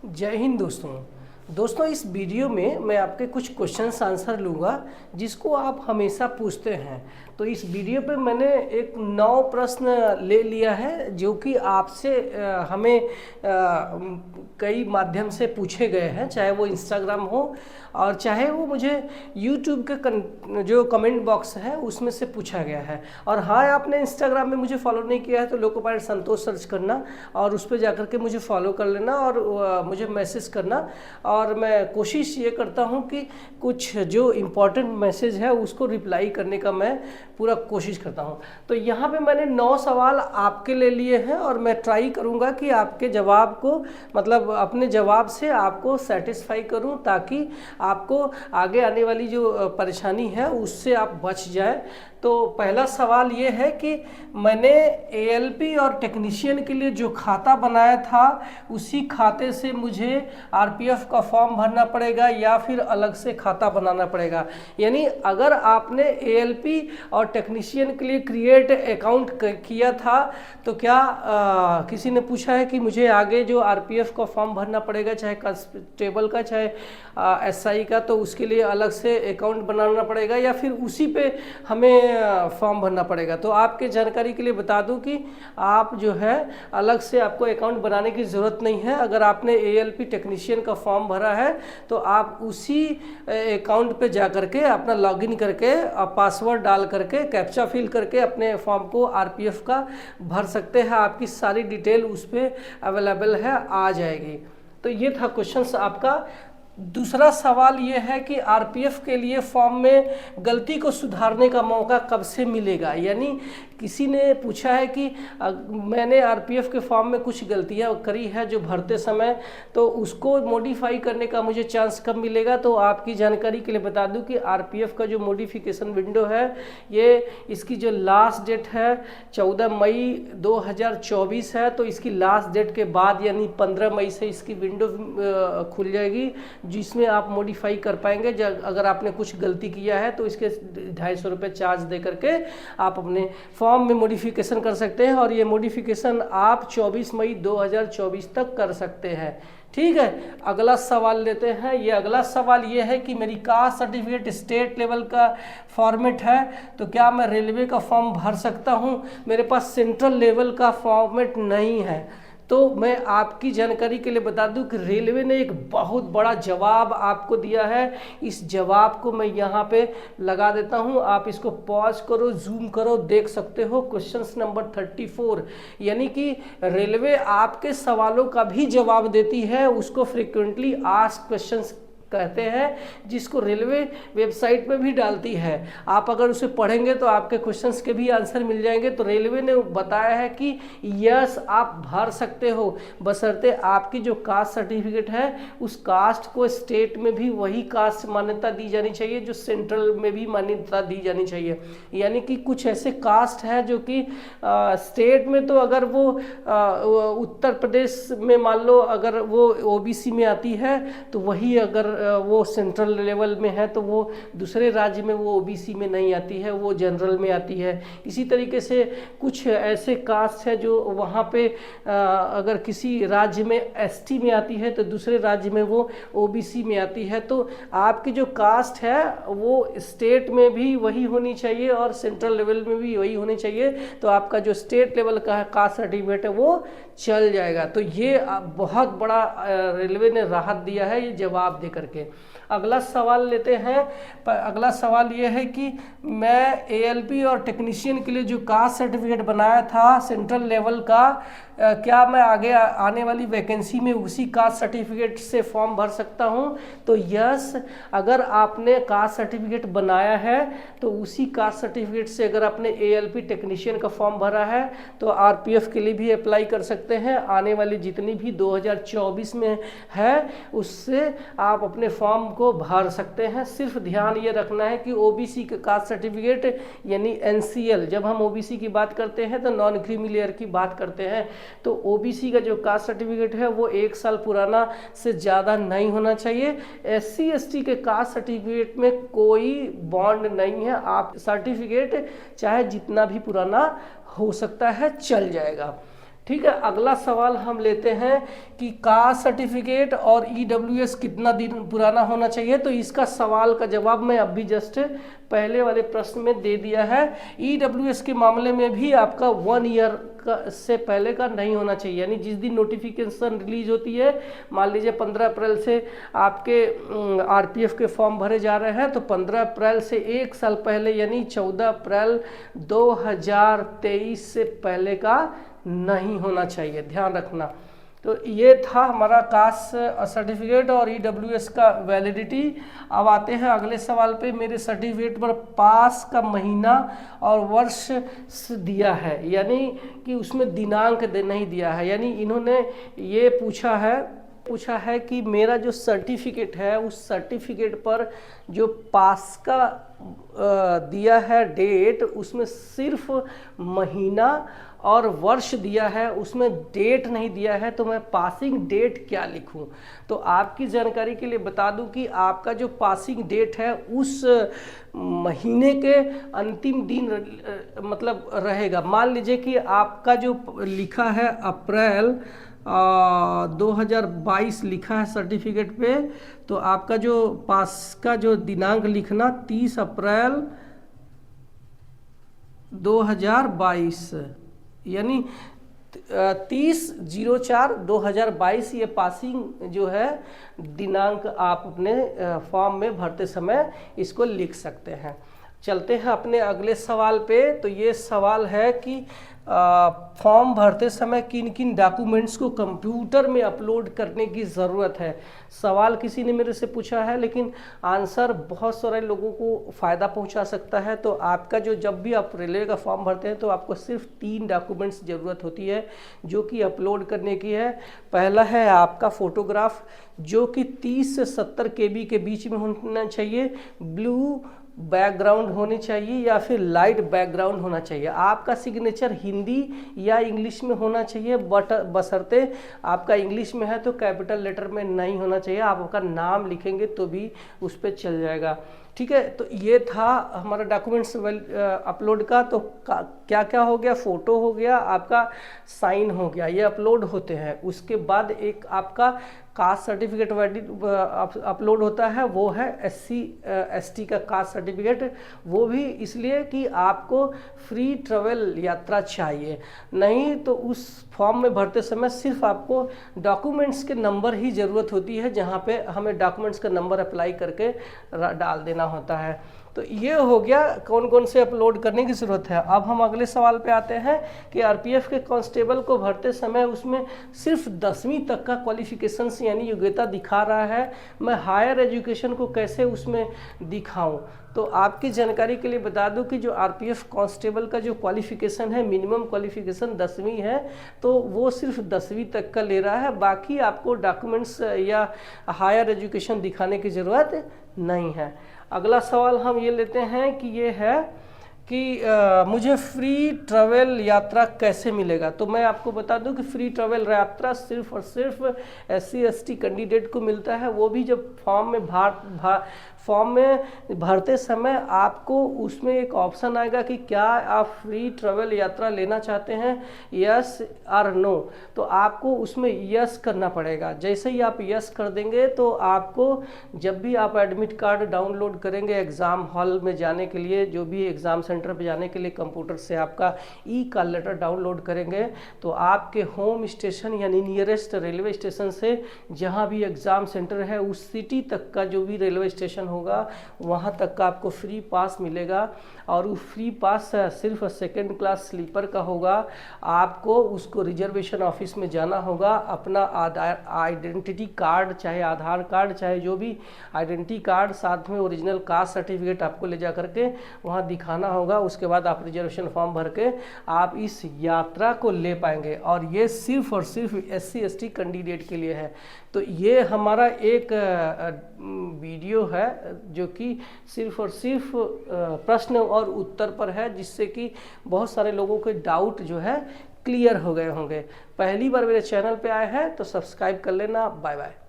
जय हिंद दोस्तों इस वीडियो में मैं आपके कुछ क्वेश्चंस आंसर लूँगा जिसको आप हमेशा पूछते हैं। तो इस वीडियो पे मैंने एक 9 प्रश्न ले लिया है जो कि आपसे हमें कई माध्यम से पूछे गए हैं, चाहे वो इंस्टाग्राम हो और चाहे वो मुझे यूट्यूब के जो कमेंट बॉक्स है उसमें से पूछा गया है। और हाँ, आपने इंस्टाग्राम में मुझे फॉलो नहीं किया है तो लोको पायलट संतोष सर्च करना और उस पर जाकर के मुझे फॉलो कर लेना और मुझे मैसेज करना। और मैं कोशिश ये करता हूँ कि कुछ जो इम्पोर्टेंट मैसेज है उसको रिप्लाई करने का मैं पूरा कोशिश करता हूँ। तो यहाँ पे मैंने 9 सवाल आपके ले लिए हैं और मैं ट्राई करूँगा कि आपके जवाब को मतलब अपने जवाब से आपको सेटिस्फाई करूँ ताकि आपको आगे आने वाली जो परेशानी है उससे आप बच जाए। तो पहला सवाल ये है कि मैंने एएलपी और टेक्नीशियन के लिए जो खाता बनाया था उसी खाते से मुझे आरपीएफ का फॉर्म भरना पड़ेगा या फिर अलग से खाता बनाना पड़ेगा। यानी अगर आपने एएलपी और टेक्नीशियन के लिए क्रिएट अकाउंट किया था तो क्या किसी ने पूछा है कि मुझे आगे जो आरपीएफ का फॉर्म भरना पड़ेगा, चाहे कांस्टेबल का चाहे एसआई का, तो उसके लिए अलग से अकाउंट बनाना पड़ेगा या फिर उसी पे हमें फॉर्म भरना पड़ेगा। तो आपके जानकारी के लिए बता दूं कि आप जो है अलग से आपको अकाउंट बनाने की ज़रूरत नहीं है। अगर आपने एएलपी टेक्नीशियन का फॉर्म भरा है तो आप उसी अकाउंट पे जा करके अपना लॉगिन करके पासवर्ड डाल करके कैप्चा फिल करके अपने फॉर्म को आरपीएफ का भर सकते हैं। आपकी सारी डिटेल उस पर अवेलेबल है, आ जाएगी। तो ये था क्वेश्चन आपका। दूसरा सवाल ये है कि आरपीएफ के लिए फॉर्म में गलती को सुधारने का मौका कब से मिलेगा। यानी किसी ने पूछा है कि मैंने आरपीएफ के फॉर्म में कुछ गलतियां करी है जो भरते समय, तो उसको मॉडिफाई करने का मुझे चांस कब मिलेगा। तो आपकी जानकारी के लिए बता दूं कि आरपीएफ का जो मॉडिफिकेशन विंडो है ये इसकी जो लास्ट डेट है 14 मई 2024 है। तो इसकी लास्ट डेट के बाद यानी 15 मई से इसकी विंडो खुल जाएगी जिसमें आप मॉडिफाई कर पाएंगे। अगर आपने कुछ गलती किया है तो इसके 250 रुपये चार्ज दे करके आप अपने फॉर्म में मॉडिफिकेशन कर सकते हैं और ये मॉडिफिकेशन आप 24 मई 2024 तक कर सकते हैं। ठीक है, अगला सवाल लेते हैं। ये अगला सवाल ये है कि मेरी कास्ट सर्टिफिकेट स्टेट लेवल का फॉर्मेट है तो क्या मैं रेलवे का फॉर्म भर सकता हूँ। मेरे पास सेंट्रल लेवल का फॉर्मेट नहीं है। तो मैं आपकी जानकारी के लिए बता दूं कि रेलवे ने एक बहुत बड़ा जवाब आपको दिया है। इस जवाब को मैं यहाँ पे लगा देता हूँ, आप इसको पॉज करो, जूम करो, देख सकते हो। क्वेश्चन नंबर 34 यानी कि रेलवे आपके सवालों का भी जवाब देती है, उसको फ्रिक्वेंटली आस्क्ड क्वेश्चंस कहते हैं, जिसको रेलवे वेबसाइट पे भी डालती है। आप अगर उसे पढ़ेंगे तो आपके क्वेश्चंस के भी आंसर मिल जाएंगे। तो रेलवे ने बताया है कि यस आप भर सकते हो, बशर्ते आपकी जो कास्ट सर्टिफिकेट है उस कास्ट को स्टेट में भी वही कास्ट मान्यता दी जानी चाहिए जो सेंट्रल में भी मान्यता दी जानी चाहिए। यानी कि कुछ ऐसे कास्ट हैं जो कि स्टेट में तो अगर वो उत्तर प्रदेश में मान लो अगर वो ओबीसी में आती है तो वही अगर वो सेंट्रल लेवल में है तो वो दूसरे राज्य में वो ओबीसी में नहीं आती है, वो जनरल में आती है। इसी तरीके से कुछ ऐसे कास्ट है जो वहाँ पे अगर किसी राज्य में एसटी में आती है तो दूसरे राज्य में वो ओबीसी में आती है। तो आपकी जो कास्ट है वो स्टेट में भी वही होनी चाहिए और सेंट्रल लेवल में भी वही होनी चाहिए। तो आपका जो स्टेट लेवल का कास्ट सर्टिफिकेट है वो चल जाएगा। तो ये बहुत बड़ा रेलवे ने राहत दिया है ये जवाब दे करके। अगला सवाल लेते हैं। अगला सवाल ये है कि मैं एएलपी और टेक्नीशियन के लिए जो कास्ट सर्टिफिकेट बनाया था सेंट्रल लेवल का, क्या मैं आगे आने वाली वैकेंसी में उसी कास्ट सर्टिफिकेट से फॉर्म भर सकता हूं। तो यस, अगर आपने कास्ट सर्टिफिकेट बनाया है तो उसी कास्ट सर्टिफिकेट से अगर आपने एएलपी टेक्नीशियन का फॉर्म भरा है तो आरपीएफ के लिए भी अप्लाई कर सकते हैं। आने वाली जितनी भी 2024 में है उससे आप अपने फॉर्म को भर सकते हैं। सिर्फ ध्यान ये रखना है कि ओबीसी का कास्ट सर्टिफिकेट यानी एनसीएल, जब हम ओबीसी की बात करते हैं तो नॉन क्रीमी लेयर की बात करते हैं। तो ओबीसी का जो कास्ट सर्टिफिकेट है वो 1 साल पुराना से ज़्यादा नहीं होना चाहिए। एससी एसटी के कास्ट सर्टिफिकेट में कोई बॉन्ड नहीं है, आप सर्टिफिकेट चाहे जितना भी पुराना हो सकता है चल जाएगा। ठीक है, अगला सवाल हम लेते हैं कि कास्ट सर्टिफिकेट और ईडब्ल्यूएस कितना दिन पुराना होना चाहिए। तो इसका सवाल का जवाब मैं अभी जस्ट पहले वाले प्रश्न में दे दिया है। ईडब्ल्यूएस के मामले में भी आपका 1 ईयर से पहले का नहीं होना चाहिए, यानी जिस दिन नोटिफिकेशन रिलीज होती है, मान लीजिए 15 अप्रैल से आपके आरपीएफ के फॉर्म भरे जा रहे हैं, तो 15 अप्रैल से 1 साल पहले यानी 14 अप्रैल 2023 से पहले का नहीं होना चाहिए, ध्यान रखना। तो ये था हमारा कास्ट सर्टिफिकेट और ईडब्ल्यूएस का वैलिडिटी। अब आते हैं अगले सवाल पे। मेरे सर्टिफिकेट पर पास का महीना और वर्ष दिया है, यानी कि उसमें दिनांक नहीं दिया है, यानी इन्होंने ये पूछा है कि मेरा जो सर्टिफिकेट है उस सर्टिफिकेट पर जो पास का दिया है डेट, उसमें सिर्फ महीना और वर्ष दिया है, उसमें डेट नहीं दिया है, तो मैं पासिंग डेट क्या लिखूं? तो आपकी जानकारी के लिए बता दूं कि आपका जो पासिंग डेट है उस महीने के अंतिम दिन मतलब रहेगा। मान लीजिए कि आपका जो लिखा है अप्रैल 2022 लिखा है सर्टिफिकेट पे, तो आपका जो पास का जो दिनांक लिखना 30 अप्रैल 2022, यानी 30/04/2022 ये पासिंग जो है दिनांक आप अपने फॉर्म में भरते समय इसको लिख सकते हैं। चलते हैं अपने अगले सवाल पे। तो ये सवाल है कि फॉर्म भरते समय किन किन डॉक्यूमेंट्स को कंप्यूटर में अपलोड करने की ज़रूरत है। सवाल किसी ने मेरे से पूछा है, लेकिन आंसर बहुत सारे लोगों को फ़ायदा पहुंचा सकता है। तो आपका जो जब भी आप रेलवे का फॉर्म भरते हैं तो आपको सिर्फ 3 डॉक्यूमेंट्स ज़रूरत होती है जो कि अपलोड करने की है। पहला है आपका फ़ोटोग्राफ, जो कि 30 से 70 KB के बीच में होना चाहिए, ब्लू बैकग्राउंड होनी चाहिए या फिर लाइट बैकग्राउंड होना चाहिए। आपका सिग्नेचर हिंदी या इंग्लिश में होना चाहिए, बट बशर्ते आपका इंग्लिश में है तो कैपिटल लेटर में नहीं होना चाहिए। आप आपका नाम लिखेंगे तो भी उस पर चल जाएगा, ठीक है। तो ये था हमारा डॉक्यूमेंट्स अपलोड का। तो क्या क्या हो गया? फ़ोटो हो गया, आपका साइन हो गया, ये अपलोड होते हैं। उसके बाद एक आपका कास्ट सर्टिफिकेट अपलोड होता है, वो है SC/ST का कास्ट सर्टिफिकेट। वो भी इसलिए कि आपको फ्री ट्रेवल यात्रा चाहिए, नहीं तो उस फॉर्म में भरते समय सिर्फ आपको डॉक्यूमेंट्स के नंबर ही ज़रूरत होती है, जहाँ पे हमें डॉक्यूमेंट्स का नंबर अप्लाई करके डाल देना होता है। तो ये हो गया कौन कौन से अपलोड करने की ज़रूरत है। अब हम अगले सवाल पे आते हैं कि आरपीएफ के कांस्टेबल को भरते समय उसमें सिर्फ 10वीं तक का क्वालिफिकेशन यानी योग्यता दिखा रहा है, मैं हायर एजुकेशन को कैसे उसमें दिखाऊं? तो आपकी जानकारी के लिए बता दूं कि जो आरपीएफ कांस्टेबल का जो क्वालिफिकेशन है, मिनिमम क्वालिफिकेशन 10वीं है, तो वो सिर्फ 10वीं तक का ले रहा है। बाकी आपको डॉक्यूमेंट्स या हायर एजुकेशन दिखाने की ज़रूरत नहीं है। अगला सवाल हम ये लेते हैं कि ये है कि मुझे फ्री ट्रैवल यात्रा कैसे मिलेगा। तो मैं आपको बता दूं कि फ्री ट्रैवल यात्रा सिर्फ और सिर्फ SC/ST कैंडिडेट को मिलता है। वो भी जब फॉर्म में भरते समय आपको उसमें एक ऑप्शन आएगा कि क्या आप फ्री ट्रैवल यात्रा लेना चाहते हैं, यस और नो। तो आपको उसमें यस करना पड़ेगा। जैसे ही आप यस कर देंगे तो आपको जब भी आप एडमिट कार्ड डाउनलोड करेंगे एग्ज़ाम हॉल में जाने के लिए, जो भी एग्ज़ाम सेंटर पे जाने के लिए कंप्यूटर से आपका ई-कॉल लेटर डाउनलोड करेंगे, तो आपके होम स्टेशन यानी नियरेस्ट रेलवे स्टेशन से जहाँ भी एग्ज़ाम सेंटर है उस सिटी तक का जो भी रेलवे स्टेशन होगा वहाँ तक का आपको फ्री पास मिलेगा। और वो फ्री पास सिर्फ 2nd क्लास स्लीपर का होगा। आपको उसको रिजर्वेशन ऑफिस में जाना होगा, अपना आइडेंटिटी कार्ड, चाहे आधार कार्ड, चाहे जो भी आइडेंटिटी कार्ड, साथ में ओरिजिनल कास्ट सर्टिफिकेट आपको ले जा करके वहाँ दिखाना होगा। उसके बाद आप रिजर्वेशन फॉर्म भर के आप इस यात्रा को ले पाएंगे। और ये सिर्फ और सिर्फ SC/ST कैंडिडेट के लिए है। तो ये हमारा एक वीडियो है जो कि सिर्फ और सिर्फ प्रश्न और उत्तर पर है, जिससे कि बहुत सारे लोगों के डाउट जो है क्लियर हो गए होंगे। पहली बार मेरे चैनल पे आए हैं तो सब्सक्राइब कर लेना। Bye bye.